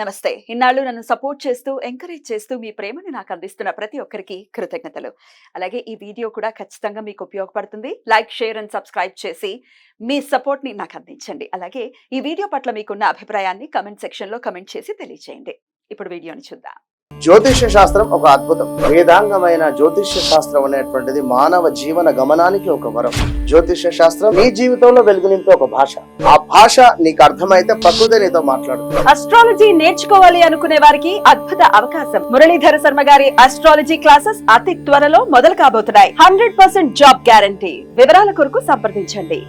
నమస్తే. ఇన్నాళ్ళు నన్ను సపోర్ట్ చేస్తూ, ఎంకరేజ్ చేస్తూ మీ ప్రేమని నాకు అందిస్తున్న ప్రతి ఒక్కరికి కృతజ్ఞతలు. అలాగే ఈ వీడియో కూడా ఖచ్చితంగా మీకు ఉపయోగపడుతుంది. లైక్, షేర్ అండ్ సబ్స్క్రైబ్ చేసి మీ సపోర్ట్‌ని నాకు అందించండి. అలాగే ఈ వీడియో పట్ల మీకున్న అభిప్రాయాన్ని కామెంట్ సెక్షన్‌లో కామెంట్ చేసి తెలియజేయండి. ఇప్పుడు వీడియోని చూద్దాం. జ్యోతిష్య శాస్త్రం ఒక అద్భుతం. వేదాంగమైన జ్యోతిష్య శాస్త్రం అనేటువంటిది మానవ జీవన గమనానికి ఒక వరం. జ్యోతిష్య శాస్త్రం నీ జీవితంలో వెలుగునింపే ఒక భాష. ఆ భాష నీకు అర్థమైతే ప్రకృతి నీతో మాట్లాడుతుంది. అస్ట్రాలజీ నేర్చుకోవాలి అనుకునే వారికి అద్భుత అవకాశం. మురళీధర శర్మ గారి అస్ట్రాలజీ క్లాసెస్ అతి త్వరలో మొదలు కాబోతున్నాయి. 100% జాబ్ గ్యారంటీ. వివరాల కొరకు సంప్రదించండి.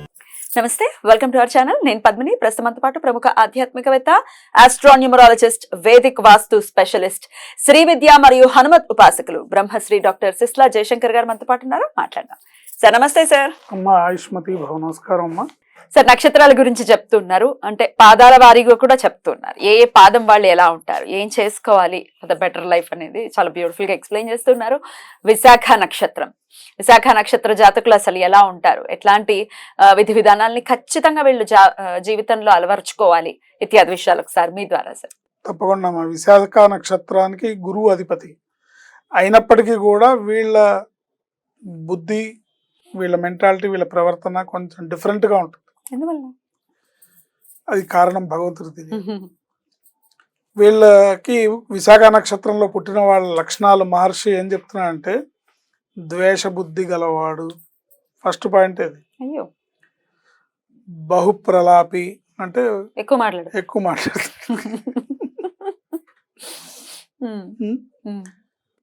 నమస్తే, వెల్కమ్ టు అవర్ ఛానల్. నేను పద్మిని. ప్రస్తుతంతో పాటు ప్రముఖ ఆధ్యాత్మికవేత్త, ఆస్ట్రోన్యూమరాలజిస్ట్, వేదిక్ వాస్తు స్పెషలిస్ట్, శ్రీ విద్య మరియు హనుమత్ ఉపాసకులు బ్రహ్మశ్రీ డాక్టర్ సిస్లా జయశంకర్ గారు మనతో పాటు ఉన్నారు. మాట్లాడదాం. సార్ నమస్తే. సార్ అమ్మా ఆయుష్మతి భవ. నమస్కారం అమ్మా. సార్, నక్షత్రాల గురించి చెప్తున్నారు, అంటే పాదాల వారీగా కూడా చెప్తున్నారు. ఏ ఏ పాదం వాళ్ళు ఎలా ఉంటారు, ఏం చేసుకోవాలి ఫర్ ద బెటర్ లైఫ్ అనేది చాలా బ్యూటిఫుల్ గా ఎక్స్ప్లెయిన్ చేస్తున్నారు. విశాఖ నక్షత్రం, విశాఖ నక్షత్ర జాతకులు అసలు ఎలా ఉంటారు, ఎట్లాంటి విధి విధానాల్ని ఖచ్చితంగా వీళ్ళు జీవితంలో అలవరుచుకోవాలి ఇత్యాది విషయాలు ఒకసారి మీ ద్వారా సార్. తప్పకుండా అమ్మా. విశాఖ నక్షత్రానికి గురువు అధిపతి అయినప్పటికీ కూడా వీళ్ళ బుద్ధి, వీళ్ళ మెంటాలిటీ, వీళ్ళ ప్రవర్తన కొంచెం డిఫరెంట్ గా ఉంటుంది. ఎందువల్ల? అది కారణం భగవంతుడికి తెలియదు. వీళ్ళకి విశాఖ నక్షత్రంలో పుట్టిన వాళ్ళ లక్షణాలు మహర్షి ఏం చెప్తున్నాడంటే, ద్వేష బుద్ధి గలవాడు. ఫస్ట్ పాయింట్ అది. అయ్యో. బహుప్రలాపి అంటే ఎక్కువ మాట్లాడు.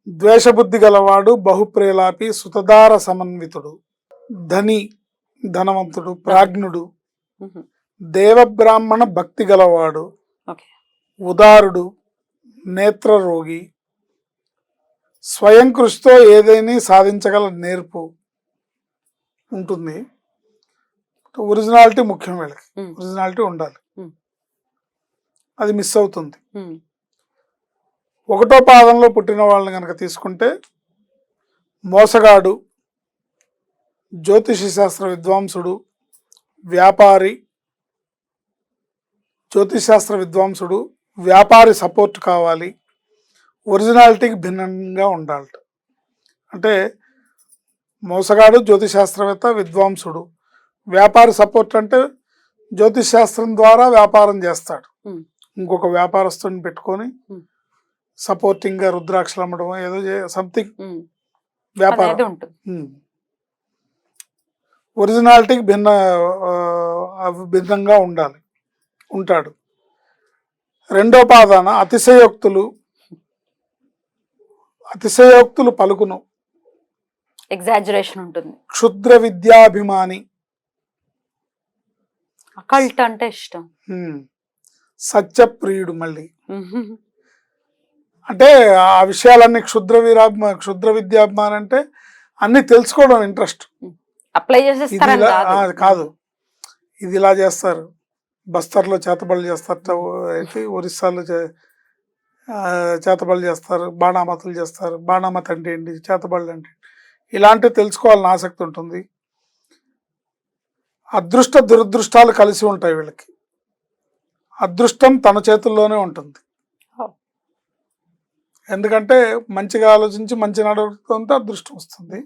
ద్వేషబుద్ధి గలవాడు, బహుప్రేలాపి, సుతదార సమన్వితుడు, ధనవంతుడు, ప్రాజ్ఞుడు, దేవబ్రాహ్మణ భక్తి గలవాడు, ఉదారుడు, నేత్రరోగి, స్వయం కృషితో ఏదైనా సాధించగల నేర్పు ఉంటుంది. ఒరిజినాలిటీ ముఖ్యం. వీళ్ళకి ఒరిజినాలిటీ ఉండాలి, అది మిస్ అవుతుంది. ఒకటో పాదంలో పుట్టిన వాళ్ళని కనుక తీసుకుంటే మోసగాడు, జ్యోతిష శాస్త్ర విద్వాంసుడు, వ్యాపారి, జ్యోతిశాస్త్ర విద్వాంసుడు, వ్యాపారి సపోర్ట్ కావాలి, ఒరిజినాలిటీకి భిన్నంగా ఉండాలి. అంటే మోసగాడు, జ్యోతిశాస్త్రవేత్త, విద్వాంసుడు, వ్యాపారి సపోర్ట్ అంటే జ్యోతిశాస్త్రం ద్వారా వ్యాపారం చేస్తాడు. ఇంకొక వ్యాపారస్తుని పెట్టుకొని సపోర్టింగ్ గా రుద్రాక్షలు అమ్మడం, ఏదో సంథింగ్ వ్యాపారం. ఒరిజినాలిటీకి భిన్నంగా ఉంటాడు. రెండో పాదాన అతిశయోక్తులు పలుకును, ఎగ్జాజరేషన్ ఉంటుంది. క్షుద్ర విద్యాభిమాని, అకల్ట్ అంటే ఇష్టం, సత్యప్రియుడు. మళ్ళీ అంటే ఆ విషయాలన్నీ క్షుద్ర విద్యాభిమానం అంటే అన్ని తెలుసుకోవడం ఇంట్రెస్ట్. అప్లై చేసేస్తారు కాదు, ఇది ఇలా చేస్తారు, బస్తర్లో చేతబడులు చేస్తారు, ఒరిస్సాలో చేతబడులు చేస్తారు, బాణామతులు చేస్తారు. బాణామతి అంటే ఏంటి, చేతబడులు అంటే ఇలాంటివి తెలుసుకోవాలని ఆసక్తి ఉంటుంది. అదృష్ట దురదృష్టాలు కలిసి ఉంటాయి వీళ్ళకి. అదృష్టం తన చేతుల్లోనే ఉంటుంది. ఎందుకంటే మంచిగా ఆలోచించి మంచి నడుపుతుంటే అదృష్టం వస్తుంది,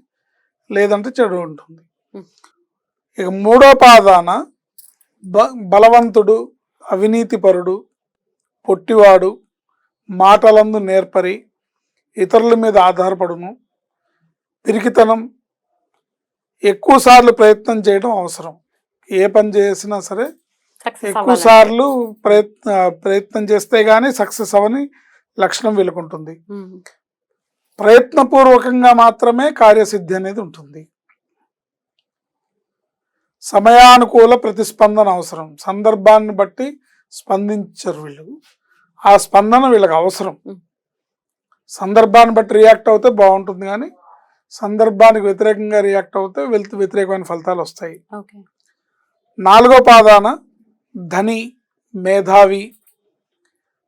లేదంటే చెడు ఉంటుంది. ఇక మూడో పాదాన బలవంతుడు, అవినీతిపరుడు, పొట్టివాడు, మాటలందు నేర్పరి, ఇతరుల మీద ఆధారపడును, పిరికితనం, ఎక్కువ సార్లు ప్రయత్నం చేయడం అవసరం. ఏ పని చేసినా సరే ఎక్కువ సార్లు ప్రయత్నం చేస్తే గానీ సక్సెస్ అవని లక్షణం వీళ్ళకుంటుంది. ప్రయత్నపూర్వకంగా మాత్రమే కార్యసిద్ధి అనేది ఉంటుంది. సమయానుకూల ప్రతిస్పందన అవసరం. సందర్భాన్ని బట్టి స్పందించరు వీళ్ళు, ఆ స్పందన వీళ్ళకి అవసరం. సందర్భాన్ని బట్టి రియాక్ట్ అవుతే బాగుంటుంది, కానీ సందర్భానికి వ్యతిరేకంగా రియాక్ట్ అవుతే వ్యతిరేకమైన ఫలితాలు వస్తాయి. నాలుగో పాదాన ధని, మేధావి,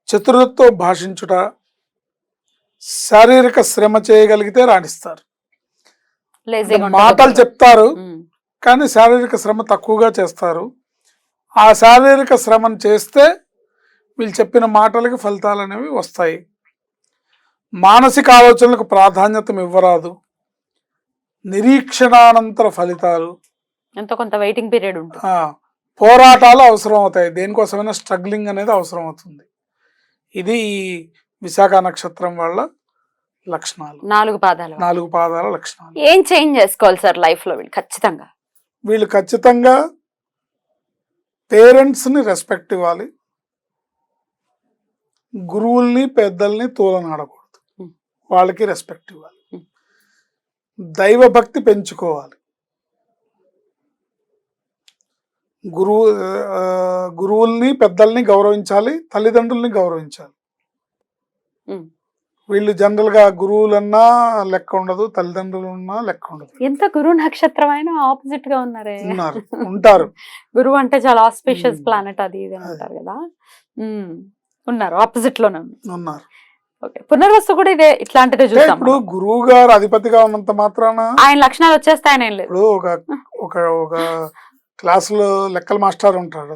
చతురతతో భాషించుట, శారీరక శ్రమ చేయగలిగితే రాణిస్తారు. మాటలు చెప్తారు కానీ శారీరక శ్రమ తక్కువగా చేస్తారు. ఆ శారీరక శ్రమను చేస్తే వీళ్ళు చెప్పిన మాటలకి ఫలితాలు అనేవి వస్తాయి. మానసిక ఆలోచనలకు ప్రాధాన్యత ఇవ్వరాదు. నిరీక్షణానంతర ఫలితాలు, ఎంతో కొంత వెయిటింగ్ పీరియడ్ ఉంటుంది. పోరాటాలు అవసరం అవుతాయి. దేనికోసమైనా స్ట్రగ్లింగ్ అనేది అవసరం అవుతుంది. ఇది ఈ విశాఖ నక్షత్రం వాళ్ళ లక్షణాలు. 4 పాదాల లక్షణాలు. ఏం చేంజ్ చేసుకోవాలి సార్ లైఫ్ లో ఖచ్చితంగా? వీళ్ళు ఖచ్చితంగా పేరెంట్స్ ని రెస్పెక్ట్ ఇవ్వాలి. గురువుల్ని పెద్దల్ని తోలనాడకూడదు. వాళ్ళకి రెస్పెక్ట్ ఇవ్వాలి. దైవ భక్తి పెంచుకోవాలి. గురువుల్ని పెద్దల్ని గౌరవించాలి, తల్లిదండ్రుల్ని గౌరవించాలి. వీళ్ళు జనరల్ గా గురువులన్నా లెక్క ఉండదు, తల్లిదండ్రులన్నా లెక్క ఉండదు. ఎంత గురువు నక్షత్రం అయినా ఆపోజిట్ గా ఉంటారు. గురువు అంటే చాలా ఆస్పిషియస్ ప్లానెట్ అది ఇది అంటారు కదా. ఉన్నారు, ఆపోజిట్ లోనే ఉన్నారు. పునర్వసు కూడా ఇదే ఇట్లాంటిదే చూస్తాం. ఇప్పుడు గురువు గారు అధిపతిగా ఉన్నంత మాత్రాన ఆయన లక్షణాలు వచ్చేస్తాయని ఏం లేదు. ఇప్పుడు ఒక క్లాసులో లెక్కల మాస్టర్ ఉంటాడు,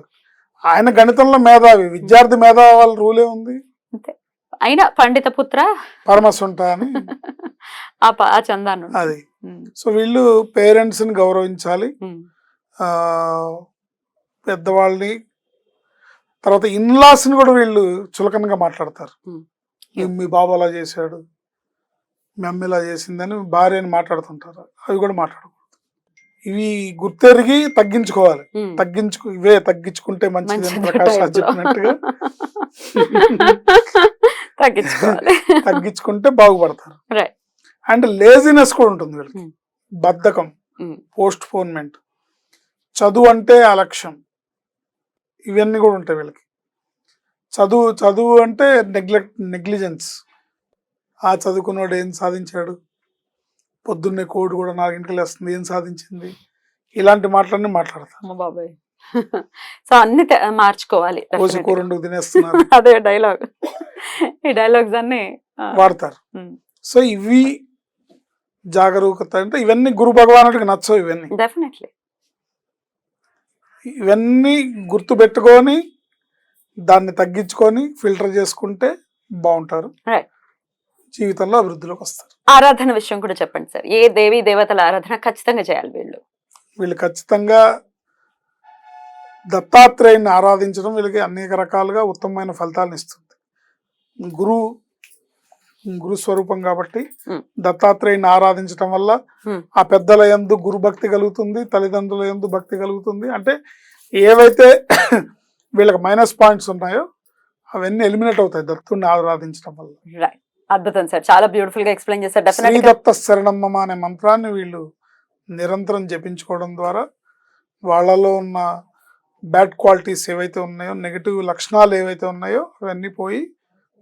ఆయన గణితంలో మేధావి, విద్యార్థి మేధావి వాళ్ళ రూలే ఉంది. అంతే. అయినా పండిత పుత్ర పరమసుంట అని ఆ చందాను అది. సో వీళ్ళు పేరెంట్స్ ని గౌరవించాలి, పెద్దవాళ్ళని. తర్వాత ఇన్లాస్ ని కూడా వీళ్ళు చులకనగా మాట్లాడతారు. మీ బాబు అలా చేశాడు, మీ అమ్మ ఇలా చేసిందని భార్యని మాట్లాడుతుంటారు. అవి కూడా మాట్లాడకూడదు. ఇవి గుర్తెరిగి తగ్గించుకోవాలి. ఇవే తగ్గించుకుంటే మంచిది అని ప్రకాష్ రాజ్ చెప్పినట్టుగా తగ్గించుకుంటే బాగుపడతారు. అండ్ లేజినెస్ కూడా ఉంటుంది వీళ్ళకి, బద్ధకం, పోస్ట్ పోన్మెంట్, చదువు అంటే అలక్ష్యం, ఇవన్నీ కూడా ఉంటాయి వీళ్ళకి. చదువు అంటే నెగ్లిజెన్స్. ఆ చదువుకున్నాడు ఏం సాధించాడు, పొద్దున్నే కోడ్ కూడా 4 వస్తుంది, ఏం సాధించింది, ఇలాంటి మాటలన్నీ మాట్లాడతారు. బాబాయ్. సో అన్ని మార్చుకోవాలి. కూరెండుకు తినేస్తున్నారు, అదే డైలాగ్. ఈ డైలాగ్స్ అన్ని వాడతారు. సో ఇవి జాగరూకత అంటే ఇవన్నీ గురు భగవానుడికి నచ్చవు. ఇవన్నీ డెఫినెట్లీ ఇవన్నీ గుర్తు పెట్టుకొని దాన్ని తగ్గించుకొని ఫిల్టర్ చేసుకుంటే బాగుంటారు, జీవితంలో అభివృద్ధిలోకి వస్తారు. ఆరాధన విషయం కూడా చెప్పండి సార్. ఏ దేవీ దేవతల ఆరాధన ఖచ్చితంగా చేయాలి వీళ్ళు? ఖచ్చితంగా దత్తాత్రేయుని ఆరాధించడం వీళ్ళకి అనేక రకాలుగా ఉత్తమమైన ఫలితాలను ఇస్తుంది. గురు స్వరూపం కాబట్టి దత్తాత్రేయుని ఆరాధించడం వల్ల ఆ పెద్దల యందు గురు భక్తి కలుగుతుంది, తల్లిదండ్రుల యందు భక్తి కలుగుతుంది. అంటే ఏవైతే వీళ్ళకి మైనస్ పాయింట్స్ ఉన్నాయో అవన్నీ ఎలిమినేట్ అవుతాయి దత్తుని ఆరాధించడం వల్ల. అద్భుతం సార్, చాలా బ్యూటిఫుల్ గా ఎక్స్ప్లెయిన్ చేశారు. శ్రీ దత్త శరణమ్మ అనే మంత్రాన్ని వీళ్ళు నిరంతరం జపించుకోవడం ద్వారా వాళ్ళలో ఉన్న బ్యాడ్ క్వాలిటీస్ ఏవైతే ఉన్నాయో, నెగిటివ్ లక్షణాలు ఏవైతే ఉన్నాయో అవన్నీ పోయి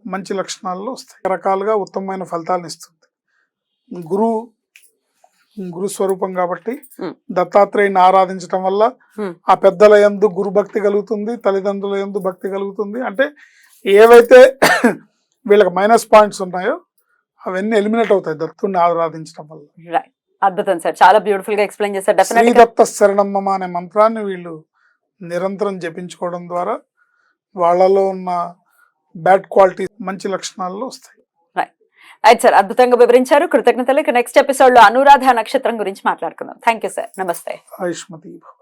మంచి లక్షణాల్లో వస్తాయి. రకాలుగా ఉత్తమమైన ఫలితాలను ఇస్తుంది. గురు స్వరూపం కాబట్టి దత్తాత్రేయుని ఆరాధించడం వల్ల ఆ పెద్దల యందు గురు భక్తి కలుగుతుంది, తల్లిదండ్రుల యందు భక్తి కలుగుతుంది. అంటే ఏవైతే వీళ్ళకి మైనస్ పాయింట్స్ ఉన్నాయో అవన్నీ ఎలిమినేట్ అవుతాయి దత్తుని ఆరాధించడం వల్ల. అద్భుతం సార్, చాలా బ్యూటిఫుల్ గా ఎక్స్ప్లెయిన్ చేశారు. శ్రీ దత్త శరణమ్మ అనే మంత్రాన్ని వీళ్ళు నిరంతరం జపించుకోవడం ద్వారా వాళ్ళలో ఉన్న బ్యాడ్ క్వాలిటీ మంచి లక్షణాల్లో వస్తాయి. రైట్ సార్, అద్భుతంగా వివరించారు. కృతజ్ఞతలు. నెక్స్ట్ ఎపిసోడ్ లో అనురాధ నక్షత్రం గురించి మాట్లాడుకుందాం. Thank you sir. నమస్తే. ఆయుష్మతి.